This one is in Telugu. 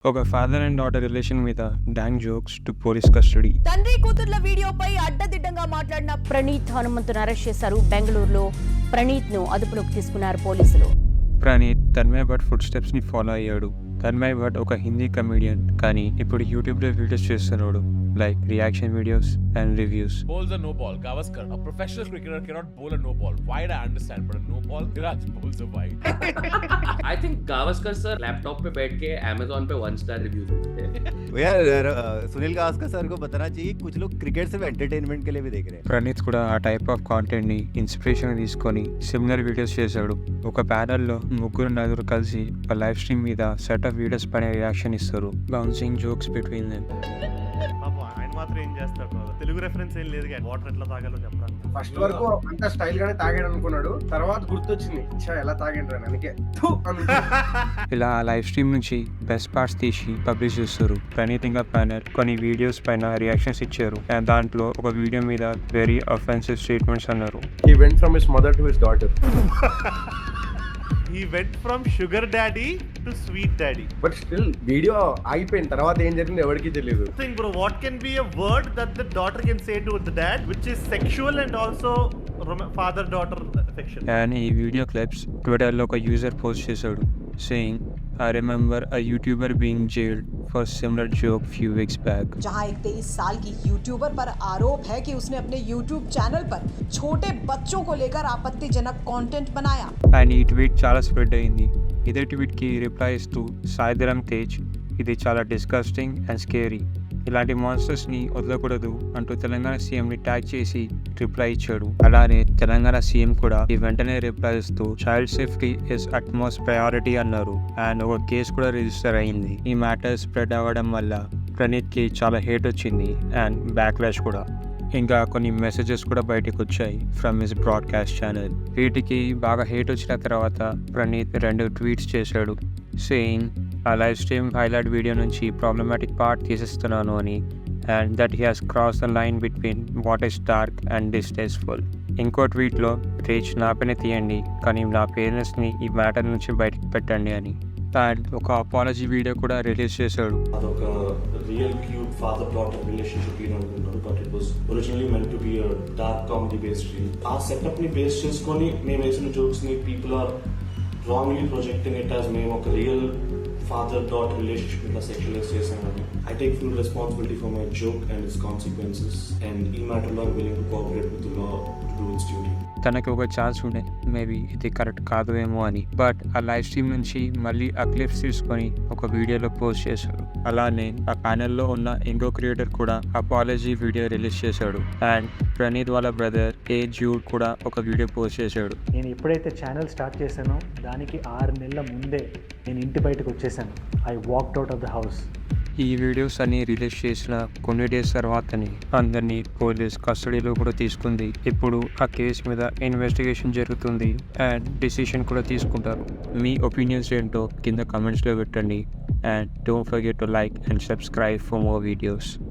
ఒక ఫాదర్ అండ్ డాటర్ రిలేషన్ మీద dong jokes to police custody. తండ్రి కూతుర్ల వీడియోపై అడ్డదిడ్డంగా మాట్లాడిన ప్రణీత్ హనుమంతును అరెస్ట్ చేశారు. బెంగళూరులో ప్రణీత్ ను అదుపులోకి తీసుకున్నారు పోలీసులు. ప్రణీత్ తన్మయ్ భట్ ఫుట్ స్టెప్స్ ని ఫాలో అయ్యాడు. తన్మయ్ భట్ ఒక హిందీ కమెడియన్, కానీ ఇప్పుడు యూట్యూబ్ లో వీడియోస్ చేస్తున్నాడు, like reaction videos and reviews. Bowls a no ball. Gavaskar, a professional cricketer, cannot bowl a no ball. Wide I understand, but a no ball, Viraj bowls a wide. I think Gavaskar sir laptop पे बैठ के अमेज़न पे 1 स्टार रिव्यूज देते हैं। यार सुनील गावस्कर सर को बताना चाहिए, कुछ लोग क्रिकेट सिर्फ एंटरटेनमेंट के लिए भी देख रहे हैं. ప్రణీత్ కూడా ఆ టైప్ ఆఫ్ కాంటెంట్ ని ఇన్స్పిరేషన్ తీసుకొని సిమిలర్ వీడియోస్ చేశాడు. ఒక ప్యానల్ లో ముగ్గురు నలుగురు కలిసి ఒక లైవ్ స్ట్రీమ్ మీద సెట్ ఆఫ్ వీడియోస్ పైన రియాక్షన్ ఇస్తారు, బౌన్సింగ్ జోక్స్ బిట్వీన్ దెమ్. పాపం ఆయన మాత్రం ఏం చేస్తాడు, తెలుగు రెఫరెన్స్ ఏం లేదు కానీ వాటర్ ఎట్లా తాగాలో చెప్పడానికి. ఫస్ట్ వరకు అంత స్టైల్ గానే తాగాడు అనుకున్నాడు, తర్వాత గుర్తొచ్చింది ఛా ఎలా తాగాడు అని, అందుకే థు అనుకున్నాడు. ఇలా ఆ లైవ్ స్ట్రీమ్ నుంచి బెస్ట్ పార్ట్స్ తీసి పబ్లిష్ చేస్తారు. ప్రణీత్ ఇంకా ప్యానల్ కొన్ని వీడియోస్ పైన రియాక్షన్స్ ఇచ్చారు, అండ్ దాంట్లో ఒక వీడియో మీద వెరీ అఫెన్సివ్ స్టేట్మెంట్స్ అన్నారు. He went from his mother to his daughter. He went from sugar daddy to sweet daddy. But still video ఆగిపోయిన తర్వాత ఏం జరిగింది ఎవరికి తెలియదు. Think bro, what can be a word that the daughter can say to the dad which is sexual and also father daughter affection? And ఈ వీడియో క్లిప్స్ ట్విట్టర్లో ఒక యూజర్ పోస్ట్ చేశాడు, saying I remember a YouTuber being jailed for similar joke few weeks back. जहां एक 23 साल की यूट्यूबर पर आरोप है कि उसने अपने यूट्यूब चैनल पर छोटे बच्चों को लेकर आपत्तिजनक कंटेंट बनाया. అండ్ ఈ ట్వీట్ చాలా స్ప్రెడ్ అయింది. ఇదే ట్వీట్కి రిప్లై ఇస్తూ సాయిధరం తేజ్, ఇది చాలా డిస్గస్టింగ్ అండ్ స్కేరీ, ఇలాంటి మాన్స్టర్స్ని వదలకూడదు అంటూ తెలంగాణ సీఎంని ట్యాగ్ చేసి రిప్లై ఇచ్చాడు. అలానే తెలంగాణ సీఎం కూడా ఈ వెంటనే రిప్లై ఇస్తూ child safety is utmost priority అన్నారు, అండ్ ఒక కేసు కూడా రిజిస్టర్ అయింది. ఈ మ్యాటర్ స్ప్రెడ్ అవ్వడం వల్ల ప్రణీత్కి చాలా హేట్ వచ్చింది అండ్ బ్యాక్లాష్ కూడా. ఇంకా కొన్ని మెసేజెస్ కూడా బయటకు వచ్చాయి ఫ్రమ్ హిస్ బ్రాడ్కాస్ట్ ఛానల్. వీటికి బాగా హేట్ వచ్చిన తర్వాత ప్రణీత్ 2 ట్వీట్స్ చేశాడు, సేయింగ్ ఆ లైవ్ స్ట్రీమ్ హైలైట్ వీడియో నుంచి ప్రాబ్లమాటిక్ పార్ట్ తీసేస్తున్నాను అని, and that he has cross the line between what is dark and distasteful. ఇంకో ట్వీట్లో రేజ్ నా పైన తీయండి, కానీ నా పేరెంట్స్ని ఈ మ్యాటర్ నుంచి బయటకు పెట్టండి అని. అండ్ ఒక అపాలజీ వీడియో కూడా రిలీజ్ చేశాడు. అదొక real cute father daughter relationship అనుకుంటున్నాను, but it was originally meant to be a dark comedy based reel. ఆ సెటప్ ని బేస్ చేసుకొని మేము వేసిన జోక్స్ ని people are wrongly projecting it as మేము ఒక రియల్ ఫాదర్ డాటర్ రిలేషన్షిప్ ఇట్లా సెక్షువలైజ్ చేసామని. I take full responsibility for my joke and its consequences, and ఈ మ్యాటర్లో I'm willing to cooperate with the law to do its duty. తనకి ఒక ఛాన్స్ ఉండే మేబీ ఇది కరెక్ట్ కాదు ఏమో అని, బట్ ఆ లైవ్ స్ట్రీమ్ నుంచి మళ్ళీ ఆ క్లిప్స్ తీసుకొని ఒక వీడియోలో పోస్ట్ చేశాడు. అలానే ఆ ప్యానెల్లో ఉన్న ఇంకో క్రియేటర్ కూడా అపాలజీ వీడియో రిలీజ్ చేశాడు, అండ్ ప్రణీత్ వాళ్ళ బ్రదర్ ఏ జ్యూడ్ కూడా ఒక వీడియో పోస్ట్ చేశాడు. నేను ఎప్పుడైతే ఛానల్ స్టార్ట్ చేశానో దానికి 6 నెలల ముందే నేను ఇంటి బయటకు వచ్చేసాను. I walked out of the house. ఈ వీడియోస్ అన్ని రిలీజ్ చేసిన కొన్ని డేస్ తర్వాతనే అందరినీ పోలీస్ కస్టడీలో కూడా తీసుకుంది. ఇప్పుడు ఆ కేసు మీద ఇన్వెస్టిగేషన్ జరుగుతుంది అండ్ డిసిషన్ కూడా తీసుకుంటారు. మీ ఒపీనియన్స్ ఏంటో కింద కమెంట్స్లో పెట్టండి, and don't forget to like and subscribe for more videos.